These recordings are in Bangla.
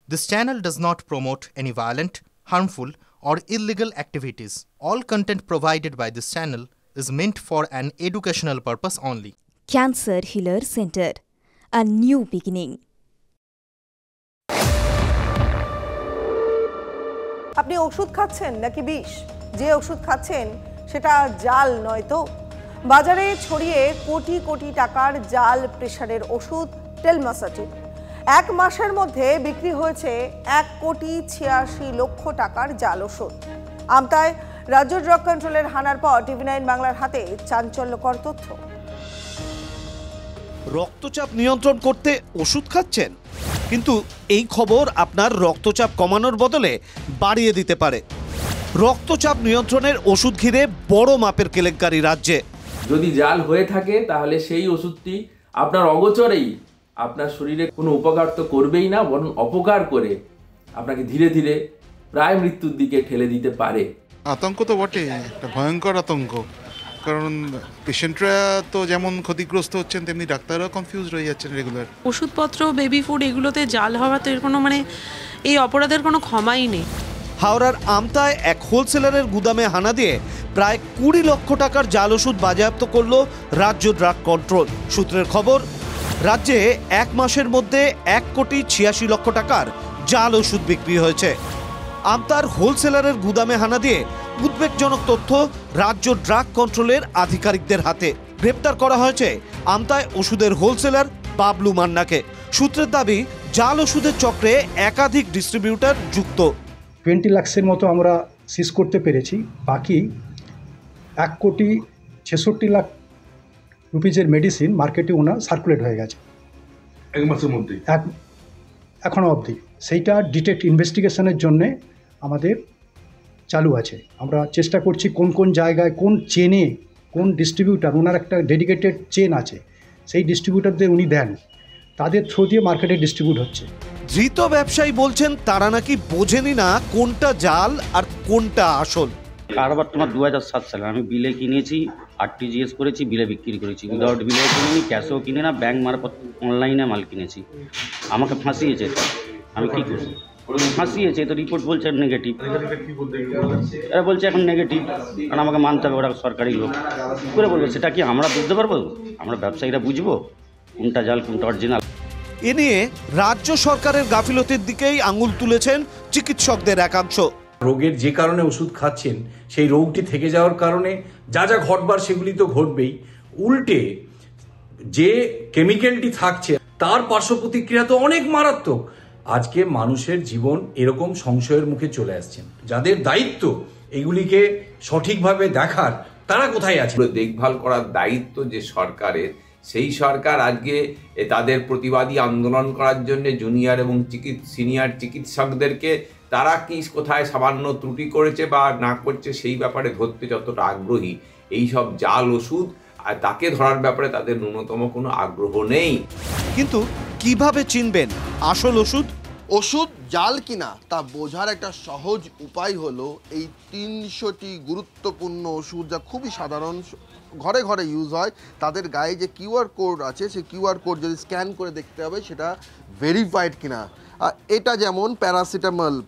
This channel does not promote any violent, harmful, or illegal activities. All content provided by this channel is meant for an educational purpose only. Cancer Healer Center, a new beginning. আপনি ওষুধ খাচ্ছেন নাকি বিষ? যে ওষুধ খাচ্ছেন সেটা জাল নয় তো? বাজারে ছড়িয়ে কোটি কোটি টাকার জাল প্রেসারের ওষুধ টেলমাসাটিন। এক মাসের মধ্যে বিক্রি হয়েছে 1,86,00,000 টাকার জাল ওষুধ। আমতায় রাজ্য ড্রাগ কন্ট্রোলের হানার পর টিভি9 বাংলার হাতে চাঞ্চল্যকর তথ্য। রক্তচাপ নিয়ন্ত্রণ করতে ওষুধ খাচ্ছেন, কিন্তু এই খবর আপনার রক্তচাপ কমানোর বদলে বাড়িয়ে দিতে পারে। রক্তচাপ নিয়ন্ত্রণের ওষুধ ঘিরে বড় মাপের কেলেঙ্কারি রাজ্যে। যদি জাল হয়ে থাকে তাহলে সেই ওষুধটি আপনার অগোচরেই আপনার শরীরে কোনো উপকার তো করবেই না, বরং অপকার করে আপনাকে ধীরে ধীরে প্রায় মৃত্যুর দিকে ঠেলে দিতে পারে। আতঙ্ক তো বটে, একটা ভয়ঙ্কর আতঙ্ক, কারণ পেশেন্টরা তো যেমন ক্ষতিগ্রস্ত হচ্ছেন তেমনি ডাক্তাররাও কনফিউজ হয়ে যাচ্ছেন রেগুলার। ওষুধপত্র, বেবি ফুড এগুলোতে জাল হওয়া তো এর কোনো এই অপরাধের কোনো ক্ষমাই নেই। হাওড়ার আমতায় এক হোলসেলারের গুদামে হানা দিয়ে প্রায় 20 লক্ষ টাকার জাল ওষুধ বাজেয়াপ্ত করল রাজ্য ড্রাগ কন্ট্রোল। সূত্রের খবর, রাজ্যে এক মাসের মধ্যে 1,86,00,000 টাকার জাল ওষুধ বিক্রি হয়েছে। আমতার হোলসেলারের গুদামে হানা দিয়ে উদ্বেগজনক তথ্য রাজ্য ড্রাগ কন্ট্রোলের আধিকারিকদের হাতে। গ্রেপ্তার করা হয়েছে আমতায় ওষুধের হোলসেলার বাবলু মান্নাকে। সূত্রের দাবি, জাল ওষুধের চক্রে একাধিক ডিস্ট্রিবিউটর যুক্ত। 20 লাখের মতো আমরা সিজ করতে পেরেছি। বাকি 1,66,00,000 রুপিজের মেডিসিন মার্কেটে ওনার সার্কুলেট হয়ে গেছে এক মাসের মধ্যে, এখনও অবধি। সেইটা ডিটেক্ট ইনভেস্টিগেশনের জন্যে আমাদের চালু আছে। আমরা চেষ্টা করছি কোন কোন জায়গায়, কোন চেনে, কোন ডিস্ট্রিবিউটার, ওনার একটা ডেডিকেটেড চেন আছে, সেই ডিস্ট্রিবিউটারদের উনি দেন, তাদের থ্রু দিয়ে মার্কেটে ডিস্ট্রিবিউট হচ্ছে। ধৃত ব্যবসায়ী বলছেন তারা নাকি বোঝেনি না কোনটা জাল আর কোনটা আসল। কারবার তোমার 2007 সালে আমি বিলে কিনেছি, RTGS করেছি, বিলে বিক্রি করেছি, উইদাউট বিলে কিনিনি, ক্যাশেও কিনে না, ব্যাংক মারফত অনলাইনে মাল কিনেছি। আমাকে ফাঁসিয়েছে, আমি কী করব? ফাঁসিয়েছে তো রিপোর্ট বলছে নেগেটিভ। এরা বলছে এখন নেগেটিভ, কারণ আমাকে মানতে হবে, ওরা সরকারি লোক। কী করে বলবে? সেটা কি আমরা বুঝতে পারবো? আমরা ব্যবসায়ীরা বুঝবো কোনটা জাল কোনটা অরিজিনাল? এ নিয়ে রাজ্য সরকারের গাফিলতির দিকেই আঙুল তুলেছেন চিকিৎসকদের একাংশ। রোগের যে কারণে ওষুধ খাচ্ছেন সেই রোগটি থেকে যাওয়ার কারণে যা যা ঘটবার সেগুলি তো ঘটবেই, উল্টে যে কেমিক্যালটি থাকছে তার পার্শ্ব প্রতিক্রিয়া তো অনেক মারাত্মক। আজকে মানুষের জীবন এরকম সংশয়ের মুখে চলে আসছেন। যাদের দায়িত্ব এগুলিকে সঠিকভাবে দেখার, তারা কোথায় আছে? দেখভাল করার দায়িত্ব যে সরকারের, সেই সরকার আজকে তাদের প্রতিবাদী আন্দোলন করার জন্য জুনিয়র এবং সিনিয়র চিকিৎসকদেরকে তারা কি কোথায় সামান্য ত্রুটি করেছে বা না করছে সেই ব্যাপারে ধরতে যতটা আগ্রহী, এই সব জাল ওষুধ আর তাকে ধরার ব্যাপারে তাদের ন্যূনতম কোনো আগ্রহ নেই। কিন্তু কিভাবে চিনবেন আসল ওষুধ? ওষুধ জাল কিনা তা বোঝার একটা সহজ উপায় হলো এই 300টি গুরুত্বপূর্ণ ওষুধ, যা খুবই সাধারণ, ঘরে ঘরে ইউজ হয়, তাদের গায়ে যে QR কোড আছে সেই QR কোড যদি স্ক্যান করে দেখতে হবে সেটা ভেরিফাইড কিনা। এটা যেমন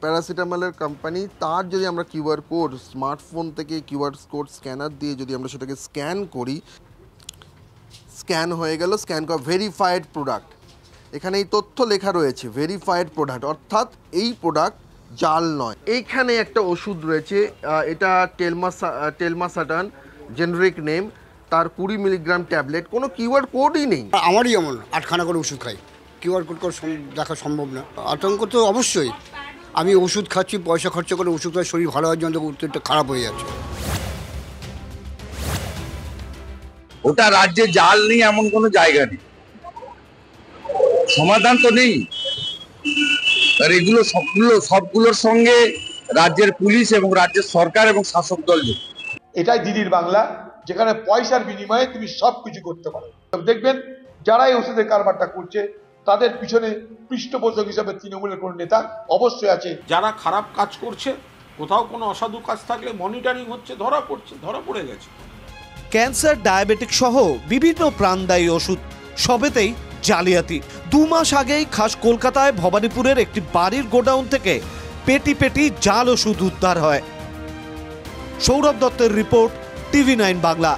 প্যারাসিটামলের কোম্পানি, তার যদি আমরা QR কোড স্মার্টফোন থেকে QR কোড স্ক্যানার দিয়ে যদি আমরা সেটাকে স্ক্যান করি, স্ক্যান হয়ে গেল, স্ক্যান করা ভেরিফাইড প্রোডাক্ট। এখানে এই তথ্য লেখা রয়েছে ভেরিফাইড প্রোডাক্ট, অর্থাৎ এই প্রোডাক্ট জাল নয়। এইখানে একটা ওষুধ রয়েছে, এটা টেলমাসাটান, জেনারিক নেম, তার 20 মিলিগ্রাম ট্যাবলেট, কোনো QR কোডই নেই। আমারই এমন 8খানা করে ওষুধ খাই, QR কোড দেখা সম্ভব না। আতঙ্ক তো অবশ্যই। আমি ওষুধ খাচ্ছি, পয়সা খরচা করে ওষুধ খাই, শরীর ভালো হওয়ার জন্য উত্তরটা খারাপ হয়ে যাচ্ছে। ওটা রাজ্যে জাল নেই এমন কোনো জায়গা নেই, সমাধান তো নেই। আর এগুলো সবগুলোর সঙ্গে রাজ্যের পুলিশ এবং রাজ্যের সরকার এবং শাসক দল যুক্ত। এটাই দিদির বাংলা, যেখানে পয়সার বিনিময়ে তুমি সবকিছু করতে পারো। দেখবেন যারা এই ওষুধের কারবারটা করছে তাদের পিছনে পৃষ্ঠপোষক হিসাবে তৃণমূলের কোন নেতা অবশ্যই আছে। যারা খারাপ কাজ করছে, কোথাও কোনো অসাধু কাজ থাকলে মনিটরিং হচ্ছে, ধরা পড়ে গেছে। ক্যান্সার, ডায়াবেটিক সহ বিভিন্ন প্রাণদায়ী ওষুধ সবেতেই জালিয়াতি। 2 মাস আগেই খাস কলকাতায় ভবানীপুরের একটি বাড়ির গোডাউন থেকে পেটি পেটি জাল ওষুধ উদ্ধার হয়। সৌরভ দত্তের রিপোর্ট, TV9 বাংলা।